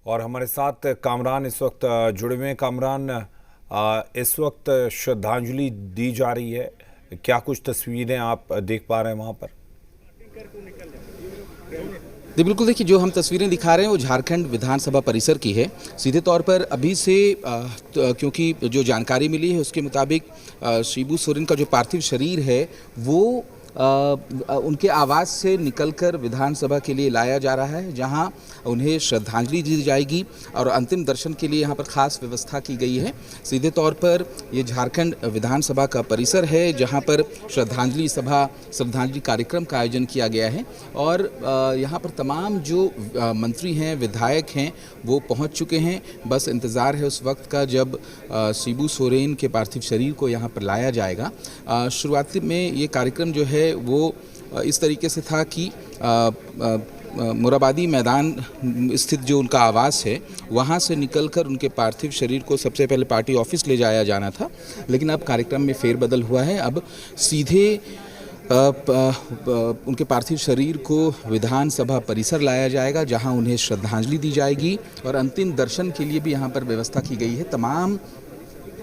और हमारे साथ कामरान इस वक्त जुड़े हुए हैं। कामरान, इस वक्त श्रद्धांजलि दी जा रही है, क्या कुछ तस्वीरें आप देख पा रहे हैं वहां पर? जी बिल्कुल, देखिए जो हम तस्वीरें दिखा रहे हैं वो झारखंड विधानसभा परिसर की है। सीधे तौर पर अभी से क्योंकि जो जानकारी मिली है उसके मुताबिक शिबू सोरेन का जो पार्थिव शरीर है वो उनके आवास से निकलकर विधानसभा के लिए लाया जा रहा है, जहां उन्हें श्रद्धांजलि दी जाएगी और अंतिम दर्शन के लिए यहां पर खास व्यवस्था की गई है। सीधे तौर पर ये झारखंड विधानसभा का परिसर है जहां पर श्रद्धांजलि कार्यक्रम का आयोजन किया गया है और यहां पर तमाम जो मंत्री हैं, विधायक हैं, वो पहुंच चुके हैं। बस इंतज़ार है उस वक्त का जब शिबू सोरेन के पार्थिव शरीर को यहां पर लाया जाएगा। शुरुआती में ये कार्यक्रम जो है वो इस तरीके से था कि मुराबादी मैदान स्थित जो उनका आवास है वहाँ से निकलकर उनके पार्थिव शरीर को सबसे पहले पार्टी ऑफिस ले जाया जाना था, लेकिन अब कार्यक्रम में फेरबदल हुआ है। अब सीधे उनके पार्थिव शरीर को विधानसभा परिसर लाया जाएगा, जहां उन्हें श्रद्धांजलि दी जाएगी और अंतिम दर्शन के लिए भी यहां पर व्यवस्था की गई है। तमाम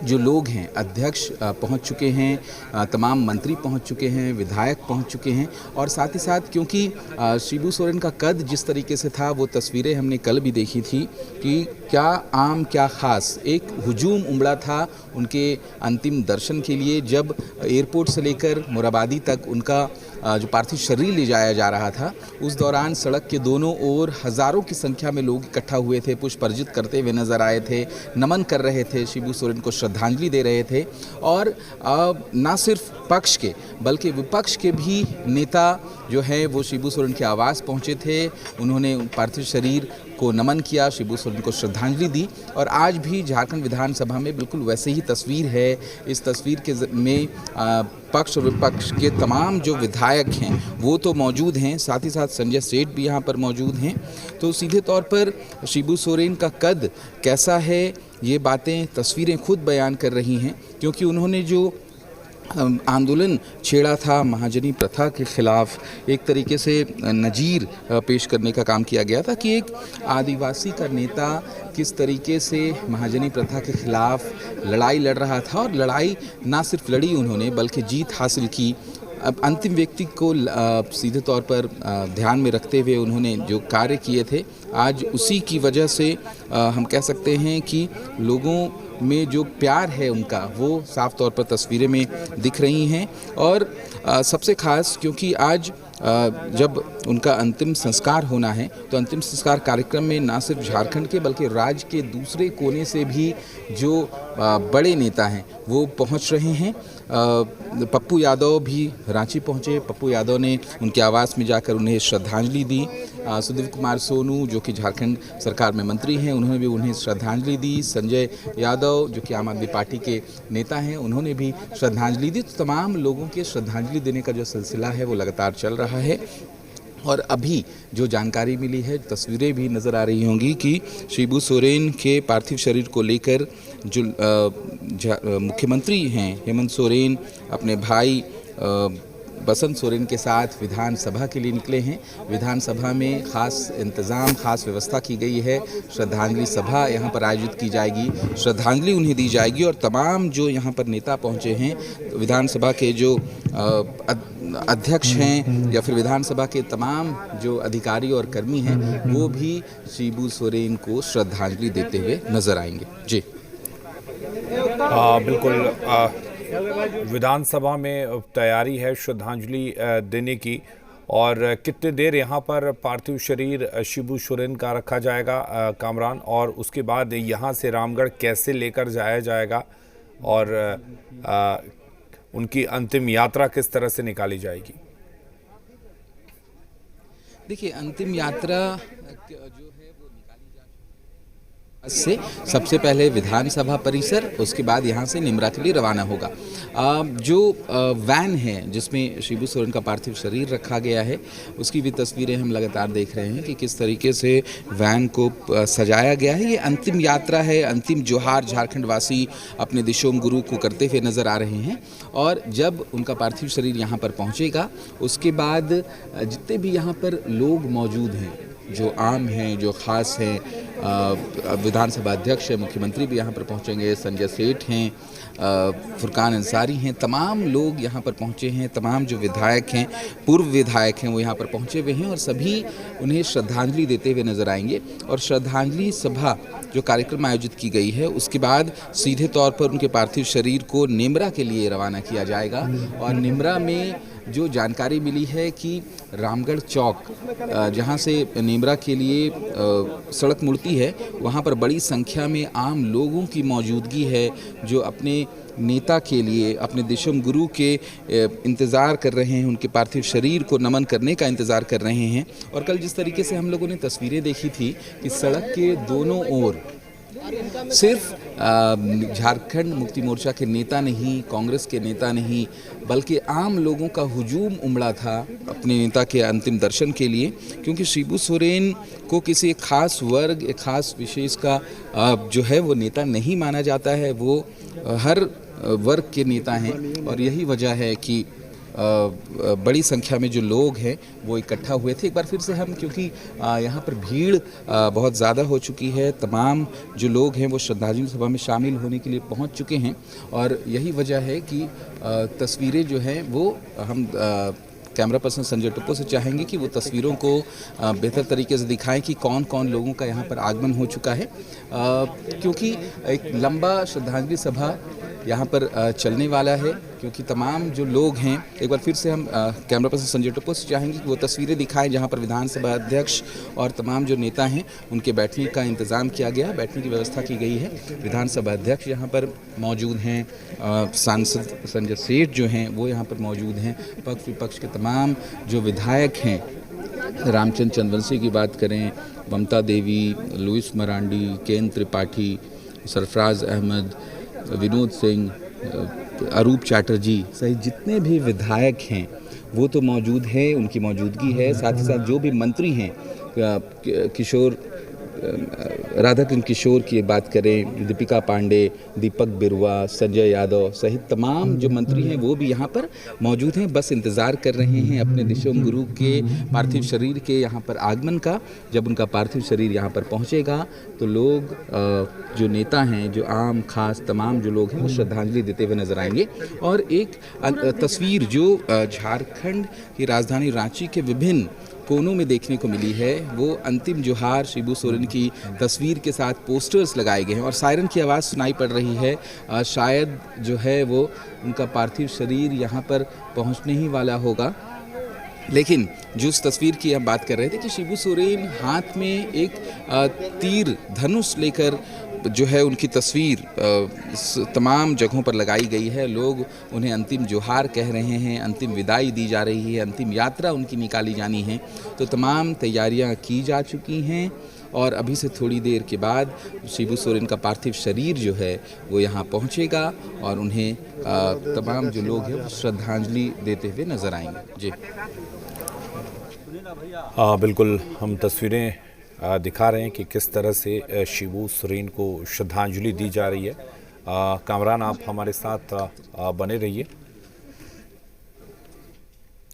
जो लोग हैं, अध्यक्ष पहुंच चुके हैं, तमाम मंत्री पहुंच चुके हैं, विधायक पहुंच चुके हैं और साथ ही साथ क्योंकि शिबू सोरेन का कद जिस तरीके से था वो तस्वीरें हमने कल भी देखी थी कि क्या आम क्या ख़ास, एक हुजूम उमड़ा था उनके अंतिम दर्शन के लिए। जब एयरपोर्ट से लेकर मुराबादी तक उनका जो पार्थिव शरीर ले जाया जा रहा था, उस दौरान सड़क के दोनों ओर हज़ारों की संख्या में लोग इकट्ठा हुए थे, पुष्प अर्जित करते हुए नजर आए थे, नमन कर रहे थे, शिबू सोरेन को श्रद्धांजलि दे रहे थे। और ना सिर्फ पक्ष के बल्कि विपक्ष के भी नेता जो है वो शिबू सोरेन के आवास पहुंचे थे, उन्होंने पार्थिव शरीर को नमन किया, शिबू सोरेन को श्रद्धांजलि दी। और आज भी झारखंड विधानसभा में बिल्कुल वैसे ही तस्वीर है। इस तस्वीर के में पक्ष और विपक्ष के तमाम जो विधायक हैं वो तो मौजूद हैं, साथ ही साथ संजय सेठ भी यहाँ पर मौजूद हैं। तो सीधे तौर पर शिबू सोरेन का कद कैसा है ये बातें, तस्वीरें खुद बयान कर रही हैं, क्योंकि उन्होंने जो आंदोलन छेड़ा था महाजनी प्रथा के खिलाफ, एक तरीके से नज़ीर पेश करने का काम किया गया था कि एक आदिवासी का नेता किस तरीके से महाजनी प्रथा के खिलाफ लड़ाई लड़ रहा था और लड़ाई ना सिर्फ लड़ी उन्होंने बल्कि जीत हासिल की। अब अंतिम व्यक्ति को सीधे तौर पर ध्यान में रखते हुए उन्होंने जो कार्य किए थे, आज उसी की वजह से हम कह सकते हैं कि लोगों में जो प्यार है उनका वो साफ तौर पर तस्वीरें में दिख रही हैं। और सबसे ख़ास क्योंकि आज जब उनका अंतिम संस्कार होना है तो अंतिम संस्कार कार्यक्रम में ना सिर्फ झारखंड के बल्कि राज्य के दूसरे कोने से भी जो बड़े नेता हैं वो पहुंच रहे हैं। पप्पू यादव भी रांची पहुंचे, पप्पू यादव ने उनके आवास में जाकर उन्हें श्रद्धांजलि दी। सुदीप कुमार सोनू जो कि झारखंड सरकार में मंत्री हैं, उन्होंने भी उन्हें श्रद्धांजलि दी। संजय यादव जो कि आम आदमी पार्टी के नेता हैं, उन्होंने भी श्रद्धांजलि दी। तो तमाम लोगों के श्रद्धांजलि देने का जो सिलसिला है वो लगातार चल रहा है। और अभी जो जानकारी मिली है, तस्वीरें भी नज़र आ रही होंगी कि शिबू सोरेन के पार्थिव शरीर को लेकर जो मुख्यमंत्री हैं हेमंत सोरेन अपने भाई बसंत सोरेन के साथ विधानसभा के लिए निकले हैं। विधानसभा में खास इंतज़ाम, खास व्यवस्था की गई है। श्रद्धांजलि सभा यहाँ पर आयोजित की जाएगी, श्रद्धांजलि उन्हें दी जाएगी और तमाम जो यहाँ पर नेता पहुँचे हैं, विधानसभा के जो अध्यक्ष हैं या फिर विधानसभा के तमाम जो अधिकारी और कर्मी हैं, वो भी शिबू सोरेन को श्रद्धांजलि देते हुए नजर आएंगे। जी बिल्कुल, विधानसभा में तैयारी है श्रद्धांजलि देने की। और कितने देर यहाँ पर पार्थिव शरीर शिबू सोरेन का रखा जाएगा कामरान, और उसके बाद यहाँ से रामगढ़ कैसे लेकर जाया जाएगा और उनकी अंतिम यात्रा किस तरह से निकाली जाएगी? देखिए, अंतिम यात्रा जो है वो निकाली जा से सबसे पहले विधानसभा परिसर, उसके बाद यहाँ से निमरा के लिए रवाना होगा। जो वैन है जिसमें शिबू सोरेन का पार्थिव शरीर रखा गया है, उसकी भी तस्वीरें हम लगातार देख रहे हैं कि किस तरीके से वैन को सजाया गया है। ये अंतिम यात्रा है, अंतिम जोहार झारखंड वासी अपने दिशोम गुरु को करते हुए नज़र आ रहे हैं। और जब उनका पार्थिव शरीर यहाँ पर पहुँचेगा, उसके बाद जितने भी यहाँ पर लोग मौजूद हैं, जो आम हैं, जो ख़ास हैं, विधानसभा अध्यक्ष है, मुख्यमंत्री भी यहाँ पर पहुँचेंगे, संजय सेठ हैं, फुरकान अंसारी हैं, तमाम लोग यहाँ पर पहुँचे हैं। तमाम जो विधायक हैं, पूर्व विधायक हैं, वो यहाँ पर पहुँचे हुए हैं और सभी उन्हें श्रद्धांजलि देते हुए नजर आएंगे। और श्रद्धांजलि सभा जो कार्यक्रम आयोजित की गई है, उसके बाद सीधे तौर पर उनके पार्थिव शरीर को निमरा के लिए रवाना किया जाएगा। और निमरा में जो जानकारी मिली है कि रामगढ़ चौक, जहां से निमरा के लिए सड़क मुड़ती है, वहां पर बड़ी संख्या में आम लोगों की मौजूदगी है, जो अपने नेता के लिए, अपने दिशम गुरु के इंतज़ार कर रहे हैं, उनके पार्थिव शरीर को नमन करने का इंतज़ार कर रहे हैं। और कल जिस तरीके से हम लोगों ने तस्वीरें देखी थी कि सड़क के दोनों ओर सिर्फ झारखंड मुक्ति मोर्चा के नेता नहीं, कांग्रेस के नेता नहीं, बल्कि आम लोगों का हुजूम उमड़ा था अपने नेता के अंतिम दर्शन के लिए। क्योंकि शिबू सोरेन को किसी एक खास वर्ग, एक खास विशेष का जो है वो नेता नहीं माना जाता है, वो हर वर्ग के नेता हैं। और यही वजह है कि बड़ी संख्या में जो लोग हैं वो इकट्ठा हुए थे। एक बार फिर से हम, क्योंकि यहाँ पर भीड़ बहुत ज़्यादा हो चुकी है, तमाम जो लोग हैं वो श्रद्धांजलि सभा में शामिल होने के लिए पहुँच चुके हैं। और यही वजह है कि तस्वीरें जो हैं वो हम कैमरा पर्सन संजय टुप्पो से चाहेंगे कि वो तस्वीरों को बेहतर तरीके से दिखाएं कि कौन कौन लोगों का यहाँ पर आगमन हो चुका है। क्योंकि एक लंबा श्रद्धांजलि सभा यहाँ पर चलने वाला है, क्योंकि तमाम जो लोग हैं, एक बार फिर से हम कैमरा पर्सन संजय टुप्पो से चाहेंगे कि वो तस्वीरें दिखाएं जहाँ पर विधानसभा अध्यक्ष और तमाम जो नेता हैं उनके बैठने का इंतज़ाम किया गया है, बैठने की व्यवस्था की गई है। विधानसभा अध्यक्ष यहाँ पर मौजूद हैं, सांसद संजय सेठ जो हैं वो यहाँ पर मौजूद हैं, पक्ष विपक्ष के तमाम जो विधायक हैं, रामचंद्र चंद्रवंशी की बात करें, ममता देवी, लुइस मरांडी, केन त्रिपाठी, सरफराज अहमद, विनोद सिंह, अरूप चैटर्जी सहित जितने भी विधायक हैं वो तो मौजूद हैं, उनकी मौजूदगी है। साथ ही साथ जो भी मंत्री हैं, राधाकृष्ण किशोर की बात करें, दीपिका पांडे, दीपक बिरुआ, संजय यादव सहित तमाम जो मंत्री हैं वो भी यहाँ पर मौजूद हैं, बस इंतज़ार कर रहे हैं अपने दिशोम गुरु के पार्थिव शरीर के यहाँ पर आगमन का। जब उनका पार्थिव शरीर यहाँ पर पहुँचेगा तो लोग, जो नेता हैं, जो आम खास तमाम जो लोग हैं, वो श्रद्धांजलि देते हुए नजर आएंगे। और एक तस्वीर जो झारखंड की राजधानी रांची के विभिन्न कोनों में देखने को मिली है, वो अंतिम जोहार शिबू सोरेन की तस्वीर के साथ पोस्टर्स लगाए गए हैं और सायरन की आवाज़ सुनाई पड़ रही है। शायद जो है वो उनका पार्थिव शरीर यहाँ पर पहुँचने ही वाला होगा। लेकिन जो उस तस्वीर की हम बात कर रहे थे कि शिबू सोरेन हाथ में एक तीर धनुष लेकर जो है उनकी तस्वीर तमाम जगहों पर लगाई गई है। लोग उन्हें अंतिम जोहार कह रहे हैं, अंतिम विदाई दी जा रही है, अंतिम यात्रा उनकी निकाली जानी है। तो तमाम तैयारियां की जा चुकी हैं और अभी से थोड़ी देर के बाद शिबू सोरेन का पार्थिव शरीर जो है वो यहाँ पहुँचेगा और उन्हें तमाम जो लोग हैं वो श्रद्धांजलि देते हुए नजर आएंगे। जी बिल्कुल, हम तस्वीरें दिखा रहे हैं कि किस तरह से शिबू सोरेन को श्रद्धांजलि दी जा रही है। कामरान, आप हमारे साथ बने रहिए।